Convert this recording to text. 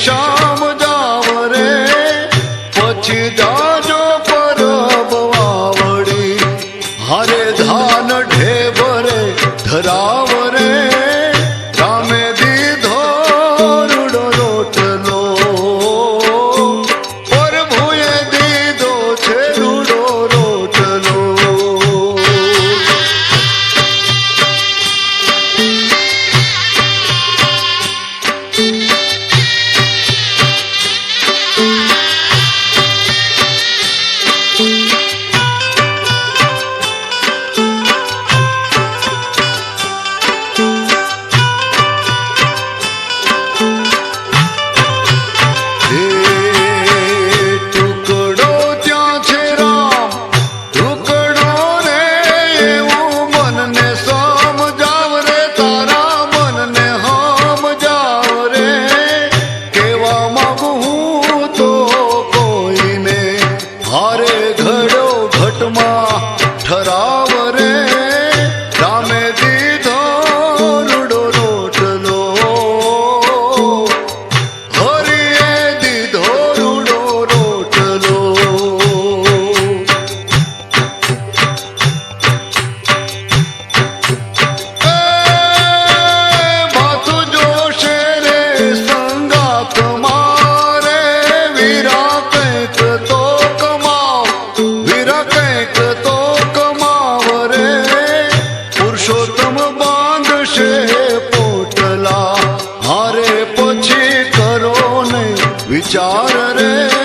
શામ જાવ રે પછી જાજો પરબ વાવડી હારે ધાન ઢેબરે ધરાવ રે રામે દીધો રૂડો રોટલો પ્રભુએ દીધો છે રૂડો રોટલો ઠરાવ રે રામે દીધો રૂડો રોટલો હરિએ દીધો રૂડો રોટલો માથું જોશે રે સંગાત મારે વીરા કંઈક તો કમાવ વીરા કંઈક તો પુરુષોત્તમ બાંધશે પોટલા હારે પછી કરો ને વિચાર રે